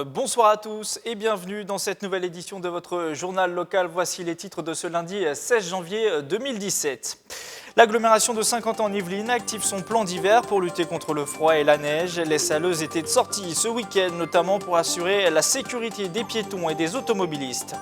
Bonsoir à tous et bienvenue dans cette nouvelle édition de votre journal local. Voici les titres de ce lundi 16 janvier 2017. L'agglomération de Saint-Quentin en Yvelines active son plan d'hiver pour lutter contre le froid et la neige. Les saleuses étaient de sortie ce week-end, notamment pour assurer la sécurité des piétons et des automobilistes.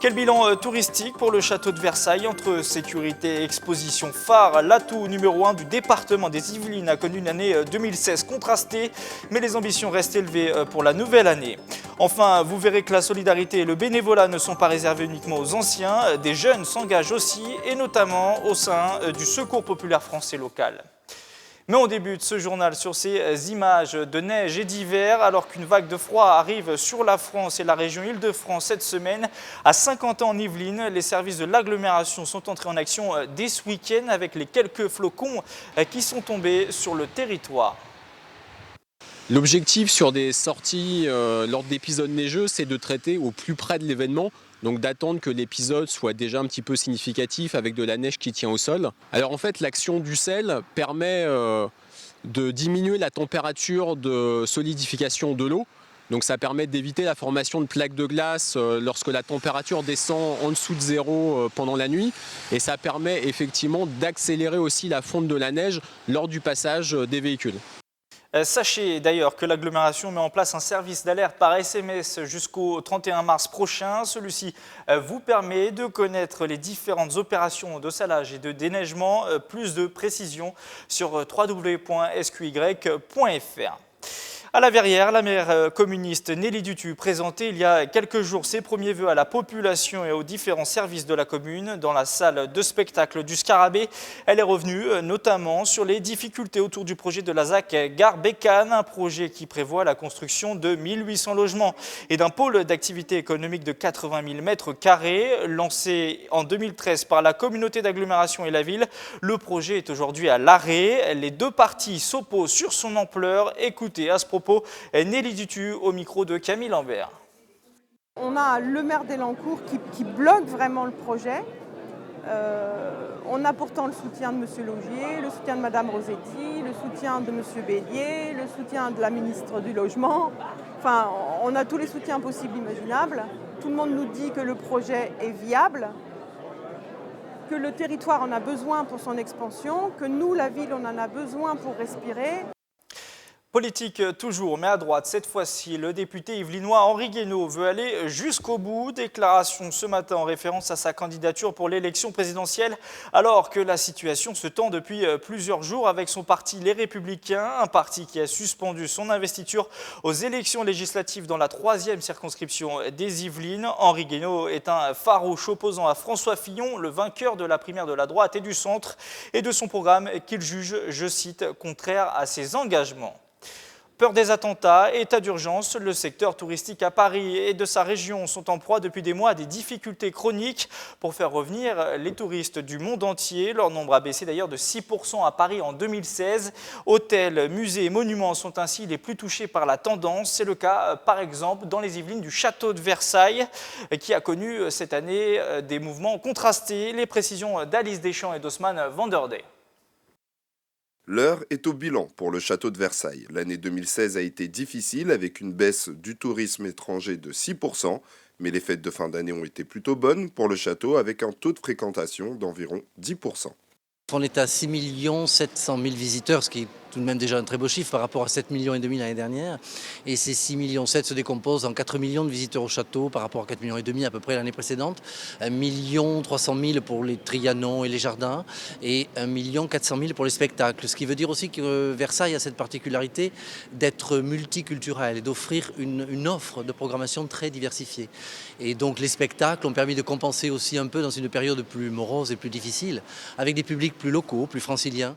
Quel bilan touristique pour le château de Versailles entre sécurité et exposition phare. L'atout numéro 1 du département des Yvelines a connu une année 2016 contrastée, mais les ambitions restent élevées pour la nouvelle année. Enfin, vous verrez que la solidarité et le bénévolat ne sont pas réservés uniquement aux anciens. Des jeunes s'engagent aussi, et notamment au sein du Secours populaire français local. Mais on débute ce journal sur ces images de neige et d'hiver, alors qu'une vague de froid arrive sur la France et la région Île-de-France cette semaine. À Saint-Quentin en Yvelines, les services de l'agglomération sont entrés en action dès ce week-end avec les quelques flocons qui sont tombés sur le territoire. L'objectif sur des sorties lors d'épisodes neigeux, c'est de traiter au plus près de l'événement, donc d'attendre que l'épisode soit déjà un petit peu significatif avec de la neige qui tient au sol. Alors en fait, l'action du sel permet de diminuer la température de solidification de l'eau. Donc ça permet d'éviter la formation de plaques de glace lorsque la température descend en dessous de zéro pendant la nuit. Et ça permet effectivement d'accélérer aussi la fonte de la neige lors du passage des véhicules. Sachez d'ailleurs que l'agglomération met en place un service d'alerte par SMS jusqu'au 31 mars prochain. Celui-ci vous permet de connaître les différentes opérations de salage et de déneigement. Plus de précisions sur www.sqy.fr. À la Verrière, la maire communiste Nelly Dutu présentait il y a quelques jours ses premiers vœux à la population et aux différents services de la commune. Dans la salle de spectacle du Scarabée, elle est revenue notamment sur les difficultés autour du projet de la ZAC Gare Bécane, un projet qui prévoit la construction de 1800 logements et d'un pôle d'activité économique de 80 000 mètres carrés. Lancé en 2013 par la communauté d'agglomération et la ville, le projet est aujourd'hui à l'arrêt. Les deux parties s'opposent sur son ampleur. Écoutez à ce propos Nelly Dutu au micro de Camille Lambert. On a le maire d'Elancourt qui bloque vraiment le projet. On a pourtant le soutien de M. Laugier, le soutien de Mme Rosetti, le soutien de M. Bélier, le soutien de la ministre du Logement. Enfin, on a tous les soutiens possibles imaginables. Tout le monde nous dit que le projet est viable, que le territoire en a besoin pour son expansion, que nous, la ville, on en a besoin pour respirer. Politique toujours, mais à droite, cette fois-ci, le député yvelinois Henri Guénaud veut aller jusqu'au bout. Déclaration ce matin en référence à sa candidature pour l'élection présidentielle, alors que la situation se tend depuis plusieurs jours avec son parti Les Républicains, un parti qui a suspendu son investiture aux élections législatives dans la 3e circonscription des Yvelines. Henri Guénaud est un farouche opposant à François Fillon, le vainqueur de la primaire de la droite et du centre, et de son programme qu'il juge, je cite, contraire à ses engagements. Peur des attentats, état d'urgence, le secteur touristique à Paris et de sa région sont en proie depuis des mois à des difficultés chroniques pour faire revenir les touristes du monde entier. Leur nombre a baissé d'ailleurs de 6% à Paris en 2016. Hôtels, musées et monuments sont ainsi les plus touchés par la tendance. C'est le cas par exemple dans les Yvelines du château de Versailles qui a connu cette année des mouvements contrastés. Les précisions d'Alice Deschamps et d'Osman Vanderdey. L'heure est au bilan pour le château de Versailles. L'année 2016 a été difficile avec une baisse du tourisme étranger de 6%, mais les fêtes de fin d'année ont été plutôt bonnes pour le château avec un taux de fréquentation d'environ 10%. On est à 6 700 000 visiteurs, ce qui est tout de même déjà un très beau chiffre par rapport à 7,5 millions l'année dernière. Et ces 6,7 millions se décomposent en 4 millions de visiteurs au château par rapport à 4,5 millions à peu près l'année précédente. 1,3 million pour les Trianons et les jardins et 1,4 million pour les spectacles. Ce qui veut dire aussi que Versailles a cette particularité d'être multiculturel et d'offrir une offre de programmation très diversifiée. Et donc les spectacles ont permis de compenser aussi un peu dans une période plus morose et plus difficile, avec des publics plus locaux, plus franciliens.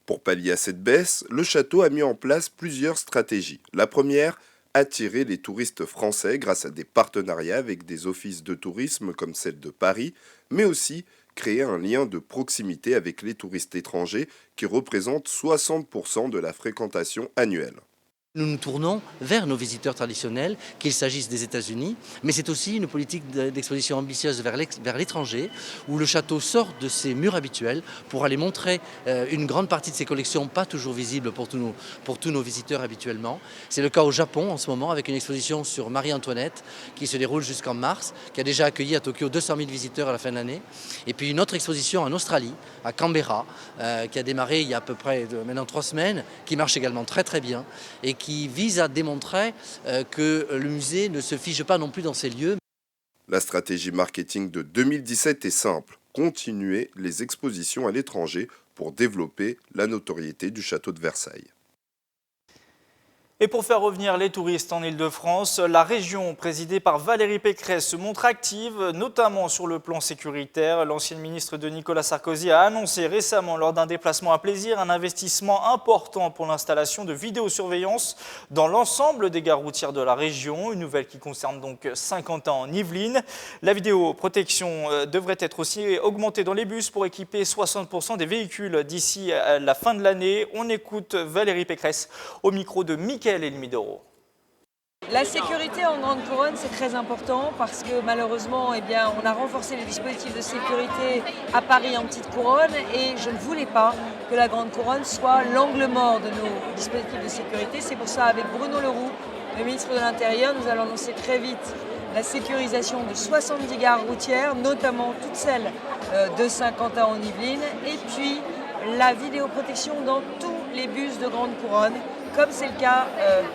Pour pallier à cette baisse, le château a mis en place plusieurs stratégies. La première, attirer les touristes français grâce à des partenariats avec des offices de tourisme comme celle de Paris, mais aussi créer un lien de proximité avec les touristes étrangers qui représentent 60% de la fréquentation annuelle. Nous nous tournons vers nos visiteurs traditionnels, qu'il s'agisse des États-Unis, mais c'est aussi une politique d'exposition ambitieuse vers l'étranger, où le château sort de ses murs habituels pour aller montrer une grande partie de ses collections, pas toujours visibles pour tous nos visiteurs habituellement. C'est le cas au Japon en ce moment, avec une exposition sur Marie-Antoinette qui se déroule jusqu'en mars, qui a déjà accueilli à Tokyo 200 000 visiteurs à la fin de l'année. Et puis une autre exposition en Australie, à Canberra, qui a démarré il y a à peu près maintenant 3 semaines, qui marche également très très bien et qui vise à démontrer que le musée ne se fige pas non plus dans ces lieux. La stratégie marketing de 2017 est simple, continuer les expositions à l'étranger pour développer la notoriété du château de Versailles. Et pour faire revenir les touristes en Île-de-France, la région présidée par Valérie Pécresse se montre active, notamment sur le plan sécuritaire. L'ancienne ministre de Nicolas Sarkozy a annoncé récemment lors d'un déplacement à Plaisir un investissement important pour l'installation de vidéosurveillance dans l'ensemble des gares routières de la région. Une nouvelle qui concerne donc Saint-Quentin en Yvelines. La vidéoprotection devrait être aussi augmentée dans les bus pour équiper 60% des véhicules d'ici à la fin de l'année. On écoute Valérie Pécresse au micro de Mickaël Elmidoro. La sécurité en Grande Couronne, c'est très important parce que malheureusement, on a renforcé les dispositifs de sécurité à Paris en Petite Couronne et je ne voulais pas que la Grande Couronne soit l'angle mort de nos dispositifs de sécurité. C'est pour ça, avec Bruno Le Roux, le ministre de l'Intérieur, nous allons annoncer très vite la sécurisation de 70 gares routières, notamment toutes celles de Saint-Quentin en Yvelines, et puis la vidéoprotection dans tous les bus de Grande Couronne, comme c'est le cas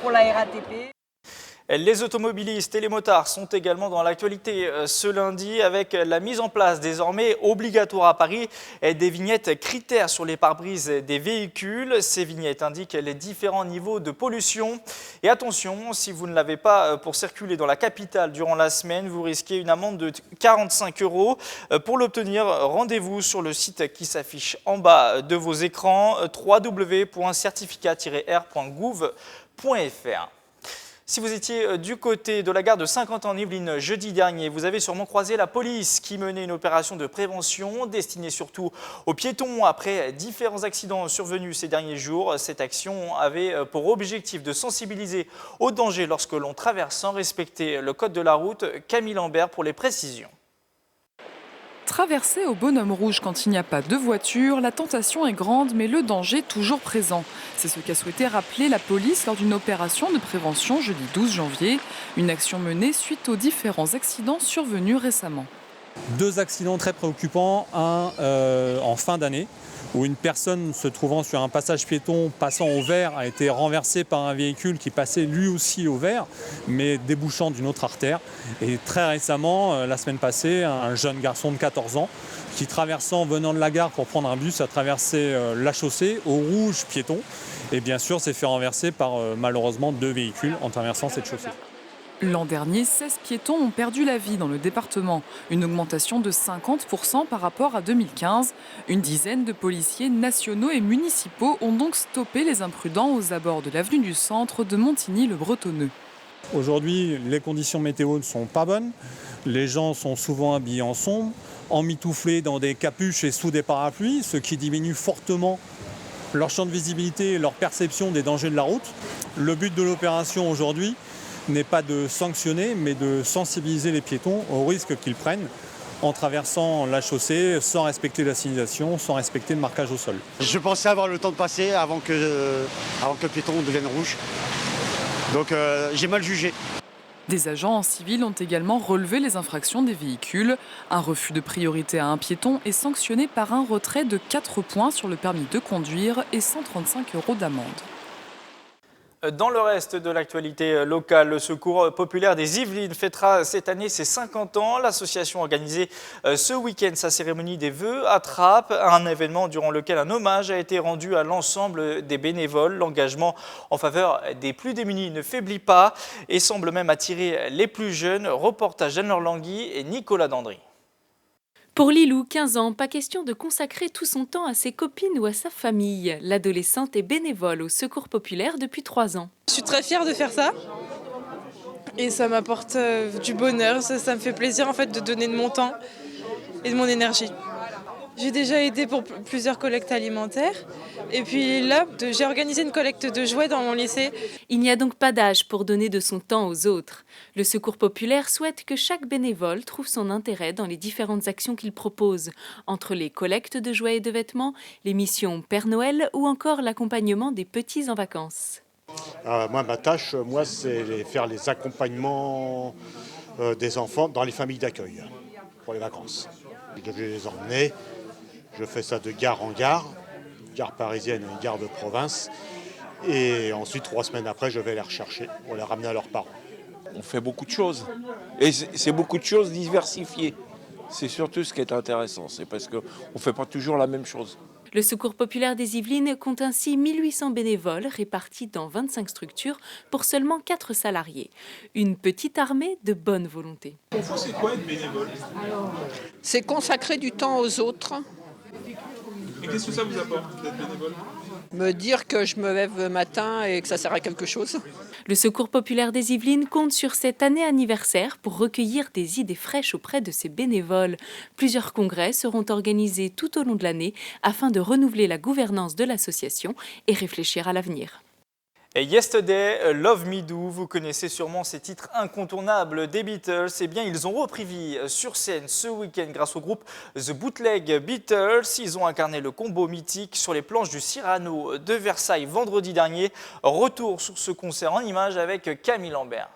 pour la RATP. Les automobilistes et les motards sont également dans l'actualité ce lundi avec la mise en place désormais obligatoire à Paris des vignettes critères sur les pare-brises des véhicules. Ces vignettes indiquent les différents niveaux de pollution. Et attention, si vous ne l'avez pas pour circuler dans la capitale durant la semaine, vous risquez une amende de 45 €. Pour l'obtenir, rendez-vous sur le site qui s'affiche en bas de vos écrans, www.certificat-r.gouv.fr. Si vous étiez du côté de la gare de Saint-Quentin en Yvelines jeudi dernier, vous avez sûrement croisé la police qui menait une opération de prévention destinée surtout aux piétons après différents accidents survenus ces derniers jours. Cette action avait pour objectif de sensibiliser au danger lorsque l'on traverse sans respecter le code de la route. Camille Lambert pour les précisions. Traverser au bonhomme rouge quand il n'y a pas de voiture, la tentation est grande mais le danger toujours présent. C'est ce qu'a souhaité rappeler la police lors d'une opération de prévention jeudi 12 janvier. Une action menée suite aux différents accidents survenus récemment. 2 accidents très préoccupants, un en fin d'année où une personne se trouvant sur un passage piéton passant au vert a été renversée par un véhicule qui passait lui aussi au vert mais débouchant d'une autre artère. Et très récemment, la semaine passée, un jeune garçon de 14 ans qui venant de la gare pour prendre un bus a traversé la chaussée au rouge piéton et bien sûr s'est fait renverser par malheureusement 2 véhicules en traversant cette chaussée. L'an dernier, 16 piétons ont perdu la vie dans le département, une augmentation de 50% par rapport à 2015. Une dizaine de policiers nationaux et municipaux ont donc stoppé les imprudents aux abords de l'avenue du Centre de Montigny-le-Bretonneux. Aujourd'hui, les conditions météo ne sont pas bonnes. Les gens sont souvent habillés en sombre, emmitouflés dans des capuches et sous des parapluies, ce qui diminue fortement leur champ de visibilité et leur perception des dangers de la route. Le but de l'opération aujourd'hui n'est pas de sanctionner, mais de sensibiliser les piétons aux risques qu'ils prennent en traversant la chaussée sans respecter la signalisation, sans respecter le marquage au sol. Je pensais avoir le temps de passer avant que le piéton devienne rouge. Donc j'ai mal jugé. Des agents en civil ont également relevé les infractions des véhicules. Un refus de priorité à un piéton est sanctionné par un retrait de 4 points sur le permis de conduire et 135 € d'amende. Dans le reste de l'actualité locale, le Secours populaire des Yvelines fêtera cette année ses 50 ans. L'association a organisé ce week-end sa cérémonie des vœux à Trappes, un événement durant lequel un hommage a été rendu à l'ensemble des bénévoles. L'engagement en faveur des plus démunis ne faiblit pas et semble même attirer les plus jeunes. Reportage d'Anne Langui et Nicolas Dandry. Pour Lilou, 15 ans, pas question de consacrer tout son temps à ses copines ou à sa famille. L'adolescente est bénévole au Secours populaire depuis 3 ans. Je suis très fière de faire ça et ça m'apporte du bonheur, ça me fait plaisir en fait de donner de mon temps et de mon énergie. J'ai déjà aidé pour plusieurs collectes alimentaires. Et puis là, j'ai organisé une collecte de jouets dans mon lycée. Il n'y a donc pas d'âge pour donner de son temps aux autres. Le Secours populaire souhaite que chaque bénévole trouve son intérêt dans les différentes actions qu'il propose, entre les collectes de jouets et de vêtements, les missions Père Noël ou encore l'accompagnement des petits en vacances. Moi, ma tâche, c'est faire les accompagnements des enfants dans les familles d'accueil pour les vacances. Je vais les emmener, je fais ça de gare en gare parisienne et gare de province. Et ensuite, 3 semaines après, je vais les rechercher pour les ramener à leurs parents. On fait beaucoup de choses. Et c'est beaucoup de choses diversifiées. C'est surtout ce qui est intéressant. C'est parce qu'on ne fait pas toujours la même chose. Le Secours populaire des Yvelines compte ainsi 1800 bénévoles répartis dans 25 structures pour seulement 4 salariés. Une petite armée de bonne volonté. Pour vous, c'est quoi être bénévole? C'est consacrer du temps aux autres. Et qu'est-ce que ça vous apporte d'être bénévole? Me dire que je me lève le matin et que ça sert à quelque chose. Le Secours populaire des Yvelines compte sur cette année anniversaire pour recueillir des idées fraîches auprès de ses bénévoles. Plusieurs congrès seront organisés tout au long de l'année afin de renouveler la gouvernance de l'association et réfléchir à l'avenir. Et Yesterday, Love Me Do, vous connaissez sûrement ces titres incontournables des Beatles. Eh bien, ils ont repris vie sur scène ce week-end grâce au groupe The Bootleg Beatles. Ils ont incarné le combo mythique sur les planches du Cyrano de Versailles vendredi dernier. Retour sur ce concert en images avec Camille Lambert.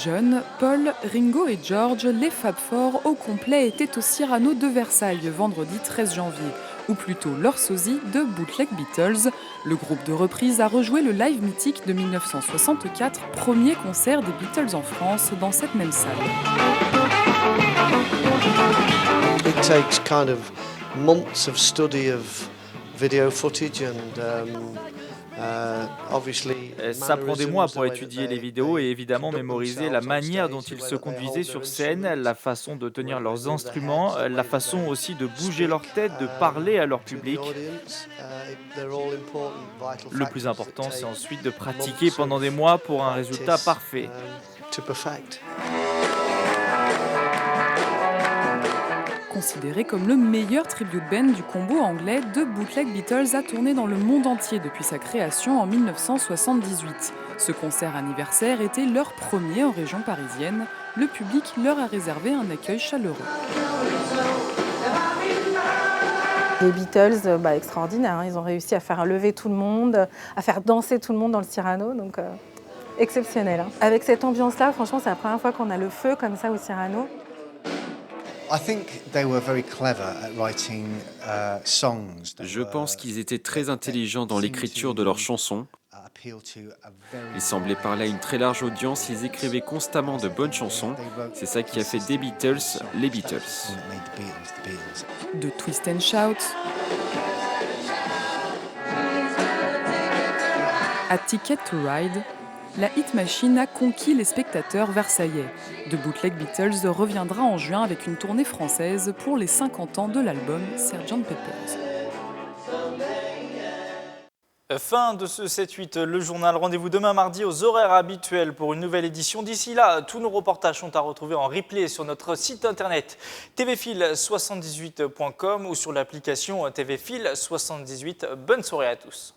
John, Paul, Ringo et George, les Fab Four au complet étaient au Cyrano de Versailles vendredi 13 janvier, ou plutôt leur sosie de Bootleg Beatles. Le groupe de reprise a rejoué le live mythique de 1964, premier concert des Beatles en France dans cette même salle. It takes kind of months of study of video footage and ça prend des mois pour étudier les vidéos et évidemment mémoriser la manière dont ils se conduisaient sur scène, la façon de tenir leurs instruments, la façon aussi de bouger leur tête, de parler à leur public. Le plus important, c'est ensuite de pratiquer pendant des mois pour un résultat parfait. Considéré comme le meilleur tribute band du combo anglais, The Bootleg Beatles a tourné dans le monde entier depuis sa création en 1978. Ce concert anniversaire était leur premier en région parisienne. Le public leur a réservé un accueil chaleureux. Les Beatles, extraordinaire, hein. Ils ont réussi à faire lever tout le monde, à faire danser tout le monde dans le Cyrano, donc exceptionnel. Hein. Avec cette ambiance-là, franchement, c'est la première fois qu'on a le feu comme ça au Cyrano. Je pense qu'ils étaient très intelligents dans l'écriture de leurs chansons. Ils semblaient parler à une très large audience, ils écrivaient constamment de bonnes chansons. C'est ça qui a fait des Beatles les Beatles. De Twist and Shout à Ticket to Ride, la hit machine a conquis les spectateurs versaillais. The Bootleg Beatles reviendra en juin avec une tournée française pour les 50 ans de l'album Sgt Pepper's. Fin de ce 7-8, le journal. Rendez-vous demain mardi aux horaires habituels pour une nouvelle édition. D'ici là, tous nos reportages sont à retrouver en replay sur notre site internet tvfil78.com ou sur l'application TVFil78. Bonne soirée à tous.